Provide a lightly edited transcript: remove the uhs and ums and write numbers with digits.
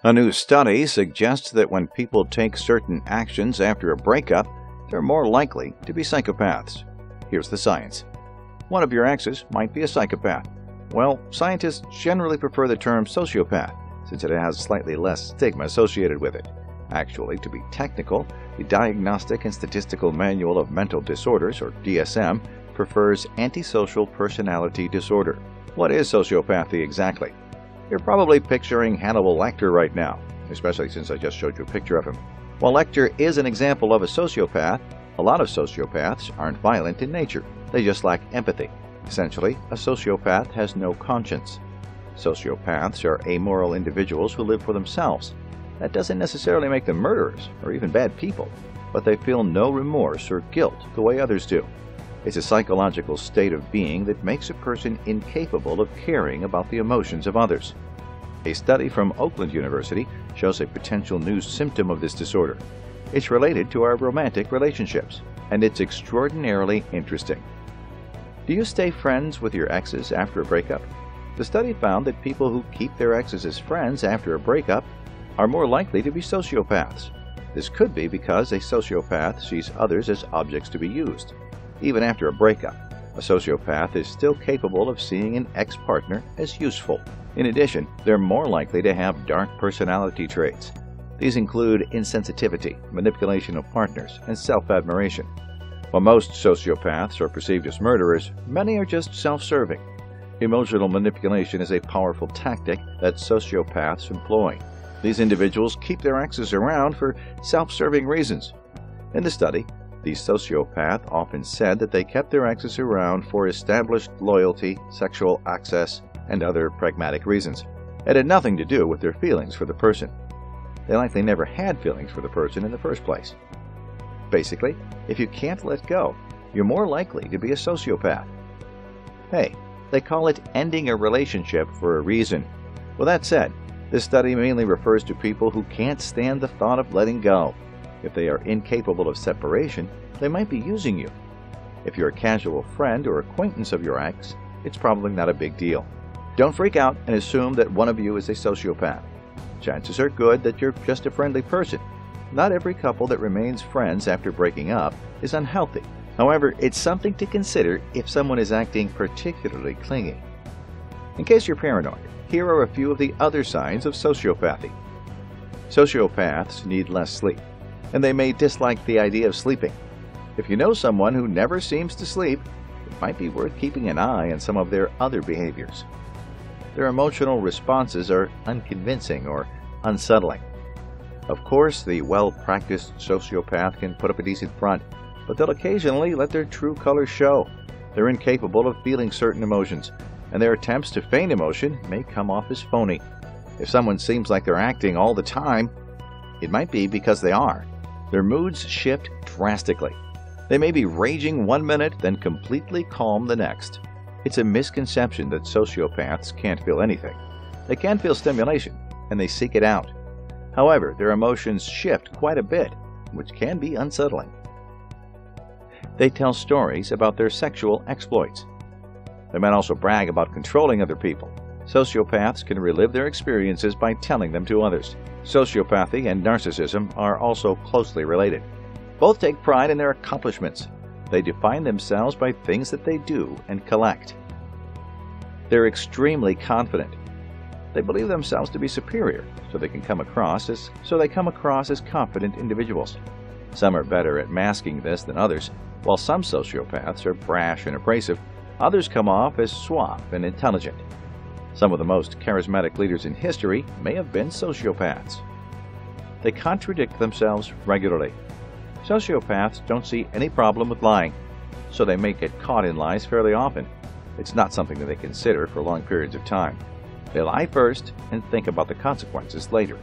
A new study suggests that when people take certain actions after a breakup, they're more likely to be psychopaths. Here's the science. One of your exes might be a psychopath. Well, scientists generally prefer the term sociopath, since it has slightly less stigma associated with it. Actually, to be technical, the Diagnostic and Statistical Manual of Mental Disorders, or DSM, prefers antisocial personality disorder. What is sociopathy exactly? You're probably picturing Hannibal Lecter right now, especially since I just showed you a picture of him. While Lecter is an example of a sociopath, a lot of sociopaths aren't violent in nature. They just lack empathy. Essentially, a sociopath has no conscience. Sociopaths are amoral individuals who live for themselves. That doesn't necessarily make them murderers or even bad people, but they feel no remorse or guilt the way others do. It's a psychological state of being that makes a person incapable of caring about the emotions of others. A study from Oakland University shows a potential new symptom of this disorder. It's related to our romantic relationships, and it's extraordinarily interesting. Do you stay friends with your exes after a breakup? The study found that people who keep their exes as friends after a breakup are more likely to be sociopaths. This could be because a sociopath sees others as objects to be used. Even after a breakup, a sociopath is still capable of seeing an ex-partner as useful. In addition, they're more likely to have dark personality traits. These include insensitivity, manipulation of partners, and self-admiration. While most sociopaths are perceived as murderers, many are just self-serving. Emotional manipulation is a powerful tactic that sociopaths employ. These individuals keep their exes around for self-serving reasons. In the study, the sociopath often said that they kept their exes around for established loyalty, sexual access, and other pragmatic reasons. It had nothing to do with their feelings for the person. They likely never had feelings for the person in the first place. Basically, if you can't let go, you're more likely to be a sociopath. Hey, they call it ending a relationship for a reason. With that said, this study mainly refers to people who can't stand the thought of letting go. If they are incapable of separation, they might be using you. If you're a casual friend or acquaintance of your ex, it's probably not a big deal. Don't freak out and assume that one of you is a sociopath. Chances are good that you're just a friendly person. Not every couple that remains friends after breaking up is unhealthy. However, it's something to consider if someone is acting particularly clingy. In case you're paranoid, here are a few of the other signs of sociopathy. Sociopaths need less sleep, and they may dislike the idea of sleeping. If you know someone who never seems to sleep, it might be worth keeping an eye on some of their other behaviors. Their emotional responses are unconvincing or unsettling. Of course, the well-practiced sociopath can put up a decent front, but they'll occasionally let their true colors show. They're incapable of feeling certain emotions, and their attempts to feign emotion may come off as phony. If someone seems like they're acting all the time, it might be because they are. Their moods shift drastically. They may be raging one minute, then completely calm the next. It's a misconception that sociopaths can't feel anything. They can feel stimulation, and they seek it out. However, their emotions shift quite a bit, which can be unsettling. They tell stories about their sexual exploits. They might also brag about controlling other people. Sociopaths can relive their experiences by telling them to others. Sociopathy and narcissism are also closely related. Both take pride in their accomplishments. They define themselves by things that they do and collect. They're extremely confident. They believe themselves to be superior, so they come across as confident individuals. Some are better at masking this than others. While some sociopaths are brash and abrasive, others come off as suave and intelligent. Some of the most charismatic leaders in history may have been sociopaths. They contradict themselves regularly. Sociopaths don't see any problem with lying, so they may get caught in lies fairly often. It's not something that they consider for long periods of time. They lie first and think about the consequences later.